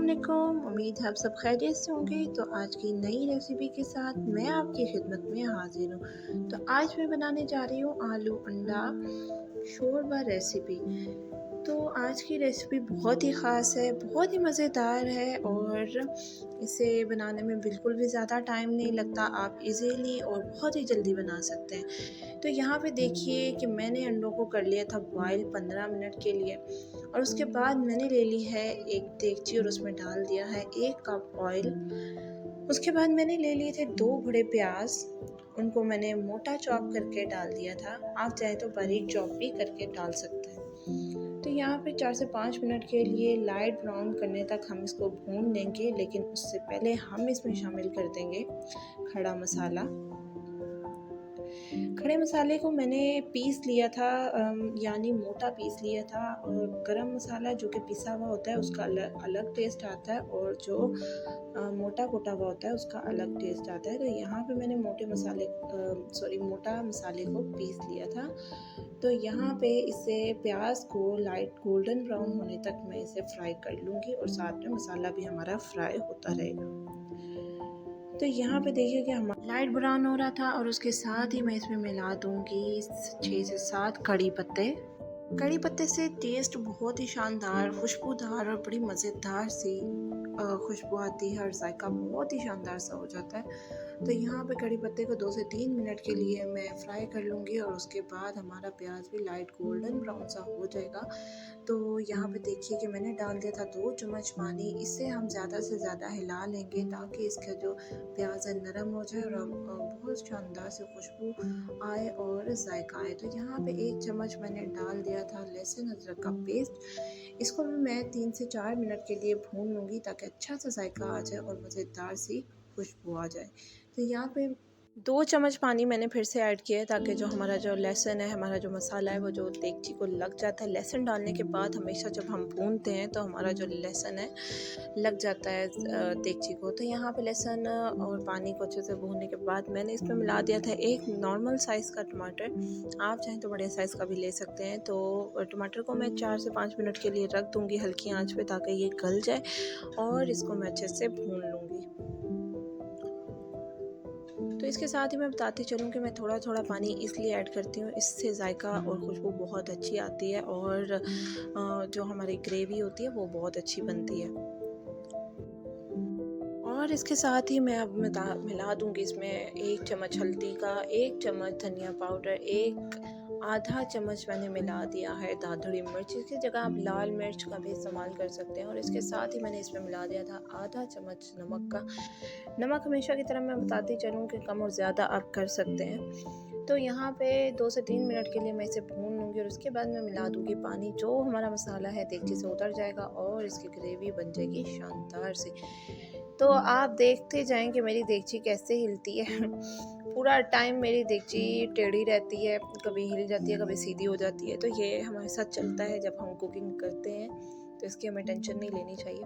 अस्सलामुअलैकुम। उम्मीद है आप सब खैरियत से होंगे। तो आज की नई रेसिपी के साथ मैं आपकी खिदमत में हाजिर हूँ। तो आज मैं बनाने जा रही हूँ आलू अंडा शोरबा रेसिपी। तो आज की रेसिपी बहुत ही ख़ास है, बहुत ही मज़ेदार है और इसे बनाने में बिल्कुल भी ज़्यादा टाइम नहीं लगता। आप इजीली और बहुत ही जल्दी बना सकते हैं। तो यहाँ पे देखिए कि मैंने अंडों को कर लिया था बॉयल 15 मिनट के लिए और उसके बाद मैंने ले ली है एक देगची और उसमें डाल दिया है 1 कप ऑयल। उसके बाद मैंने ले लिए थे 2 बड़े प्याज, उनको मैंने मोटा चॉप करके डाल दिया था। आप चाहे तो बारीक चॉप भी करके डाल सकते हैं। तो यहाँ पे 4 से 5 मिनट के लिए लाइट ब्राउन करने तक हम इसको भून लेंगे, लेकिन उससे पहले हम इसमें शामिल कर देंगे खड़ा मसाला। खड़े मसाले को मैंने पीस लिया था, यानी मोटा पीस लिया था। और गरम मसाला जो कि पिसा हुआ होता है उसका अलग टेस्ट आता है और जो मोटा कोटा हुआ होता है उसका अलग टेस्ट आता है। तो यहाँ पे मैंने मोटा मसाले को पीस लिया था। तो यहाँ पे इसे प्याज को लाइट गोल्डन ब्राउन होने तक मैं इसे फ्राई कर लूँगी और साथ में मसाला भी हमारा फ्राई होता रहेगा। तो यहाँ पे देखिए कि हमारा लाइट ब्राउन हो रहा था और उसके साथ ही मैं इसमें मिला दूँगी 6 से 7 कड़ी पत्ते। कड़ी पत्ते से टेस्ट बहुत ही शानदार, खुशबूदार और बड़ी मज़ेदार सी खुशबू आती है और जायका बहुत ही शानदार सा हो जाता है। तो यहाँ पे कड़ी पत्ते को 2 से 3 मिनट के लिए मैं फ्राई कर लूँगी और उसके बाद हमारा प्याज भी लाइट गोल्डन ब्राउन सा हो जाएगा। तो यहाँ पे देखिए कि मैंने डाल दिया था 2 चम्मच पानी। इससे हम ज़्यादा से ज़्यादा हिला लेंगे ताकि इसका जो प्याज है नरम हो जाए और बहुत शानदार से खुशबू आए और जायका आए। तो यहाँ पे 1 चम्मच मैंने डाल दिया था लहसुन अदरक का पेस्ट। इसको भी मैं 3 से 4 मिनट के लिए भून लूँगी ताकि अच्छा सा जायका आ जाए और मज़ेदार सी खुशबू आ जाए। तो यहाँ पे 2 चम्मच पानी मैंने फिर से ऐड किया है ताकि जो हमारा जो लहसुन है, हमारा जो मसाला है वो जो देगची को लग जाता है। लहसुन डालने के बाद हमेशा जब हम भूनते हैं तो हमारा जो लहसुन है लग जाता है देगची को। तो यहाँ पे लहसुन और पानी को अच्छे से भूनने के बाद मैंने इसमें मिला दिया था एक नॉर्मल साइज़ का टमाटर। आप चाहें तो बड़े साइज़ का भी ले सकते हैं। तो टमाटर को मैं 4 से 5 मिनट के लिए रख दूँगी हल्की आंच पे ताकि ये गल जाए और इसको मैं अच्छे से भून लूँगी। तो इसके साथ ही मैं बताती चलूँ कि मैं थोड़ा-थोड़ा पानी इसलिए ऐड करती हूँ, इससे जायका और खुशबू बहुत अच्छी आती है और जो हमारी ग्रेवी होती है वो बहुत अच्छी बनती है। और इसके साथ ही मैं अब मिला दूँगी इसमें 1 चम्मच हल्दी का, 1 चम्मच धनिया पाउडर, आधा चम्मच मैंने मिला दिया है दादुड़ी मिर्च। इसकी जगह आप लाल मिर्च का भी इस्तेमाल कर सकते हैं। और इसके साथ ही मैंने इसमें मिला दिया था आधा चम्मच नमक का। नमक हमेशा की तरह मैं बताती चलूँ कि कम और ज़्यादा आप कर सकते हैं। तो यहाँ पे 2 से 3 मिनट के लिए मैं इसे भून लूँगी और उसके बाद मैं मिला दूँगी पानी। जो हमारा मसाला है देगची से उतर जाएगा और इसकी ग्रेवी बन जाएगी शानदार सी। तो आप देखते जाएँ कि मेरी देगची कैसे हिलती है। पूरा टाइम मेरी देगची टेढ़ी रहती है, कभी हिल जाती है, कभी सीधी हो जाती है। तो ये हमारे साथ चलता है जब हम कुकिंग करते हैं, तो इसकी हमें टेंशन नहीं लेनी चाहिए।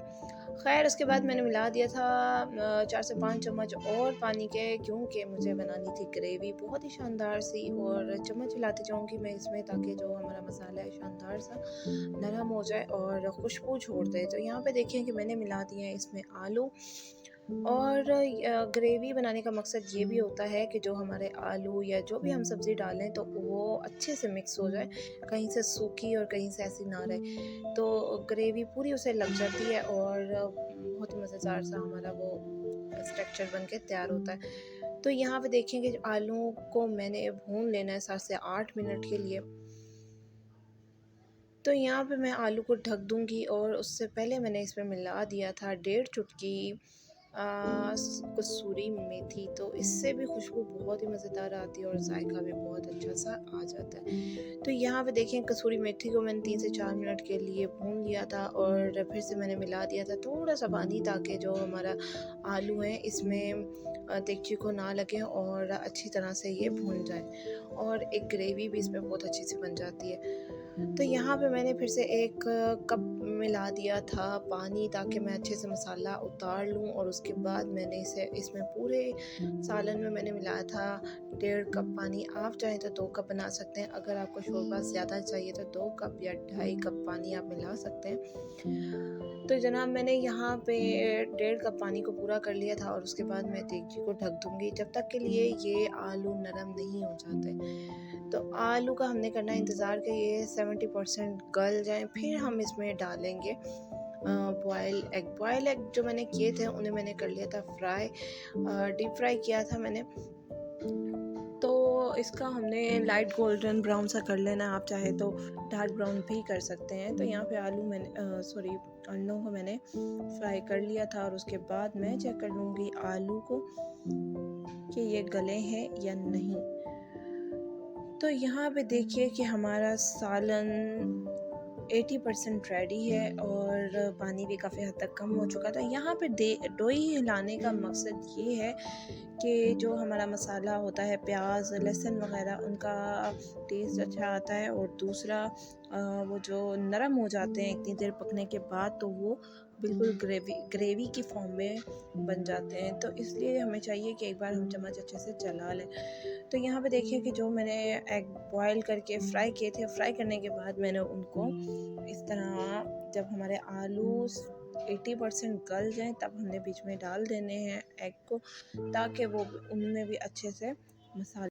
ख़ैर उसके बाद मैंने मिला दिया था 4 से 5 चम्मच और पानी के, क्योंकि मुझे बनानी थी ग्रेवी बहुत ही शानदार सी। और चम्मच हिलाती जाऊँगी मैं इसमें ताकि जो हमारा मसाला है शानदार सा नरम हो जाए और खुशबू छोड़ दे। तो यहाँ पे देखिए कि मैंने मिला दिए हैं इसमें आलू। और ग्रेवी बनाने का मकसद ये भी होता है कि जो हमारे आलू या जो भी हम सब्ज़ी डालें तो वो अच्छे से मिक्स हो जाए, कहीं से सूखी और कहीं से ऐसी ना रहे। तो ग्रेवी पूरी उसे लग जाती है और बहुत ही मज़ेदार सा हमारा वो स्ट्रक्चर बन के तैयार होता है। तो यहाँ पे देखेंगे आलू को मैंने भून लेना है 7 से 8 मिनट के लिए। तो यहाँ पे मैं आलू को ढक दूँगी और उससे पहले मैंने इसमें मिला दिया था 1.5 चुटकी कसूरी मेथी। तो इससे भी खुशबू बहुत ही मज़ेदार आती है और जायका भी बहुत अच्छा सा आ जाता है। तो यहाँ पे देखें कसूरी मेथी को मैंने 3 से 4 मिनट के लिए भून लिया था और फिर से मैंने मिला दिया था थोड़ा सा पानी ताकि जो हमारा आलू है इसमें देगची को ना लगे और अच्छी तरह से ये भून जाए और एक ग्रेवी भी इसमें बहुत अच्छी सी बन जाती है। तो यहाँ पे मैंने फिर से 1 कप मिला दिया था पानी, ताकि मैं अच्छे से मसाला उतार लूँ, और उसके बाद मैंने इसमें पूरे सालन में मैंने मिलाया था 1.5 कप पानी। आप चाहें तो 2 कप बना सकते हैं। अगर आपको शोरबा ज़्यादा चाहिए तो 2 कप या 2.5 कप पानी आप मिला सकते हैं। तो जनाब मैंने यहाँ पे 1.5 कप पानी को पूरा कर लिया था, और उसके बाद मैं देगची को ढक दूँगी जब तक के लिए ये आलू नरम नहीं हो जाते। तो आलू का हमने करना है इंतज़ार कि ये 70% गल जाएँ, फिर हम इसमें डालेंगे बॉयल एग जो मैंने किए थे उन्हें मैंने कर लिया था फ्राई, डीप फ्राई किया था मैंने। तो इसका हमने लाइट गोल्डन ब्राउन सा कर लेना है, आप चाहे तो डार्क ब्राउन भी कर सकते हैं। तो यहाँ पे आलू मैंने सॉरी अंडों को मैंने फ्राई कर लिया था, और उसके बाद मैं चेक कर लूँगी आलू को कि ये गले हैं या नहीं। तो यहाँ पे देखिए कि हमारा सालन 80% रेडी है, और पानी भी काफ़ी हद तक कम हो चुका था। यहाँ पे डोई हिलाने का मकसद ये है कि जो हमारा मसाला होता है, प्याज लहसुन वगैरह, उनका टेस्ट अच्छा आता है, और दूसरा वो जो नरम हो जाते हैं इतनी देर पकने के बाद, तो वो बिल्कुल ग्रेवी की फॉर्म में बन जाते हैं। तो इसलिए हमें चाहिए कि एक बार हम चम्मच अच्छे से चला लें। तो यहाँ पे देखिए कि जो मैंने एग बॉयल करके फ्राई किए थे, फ्राई करने के बाद मैंने उनको इस तरह, जब हमारे आलू 80% गल जाएं तब हमने बीच में डाल देने हैं एग को, ताकि वो उनमें भी अच्छे से मसाला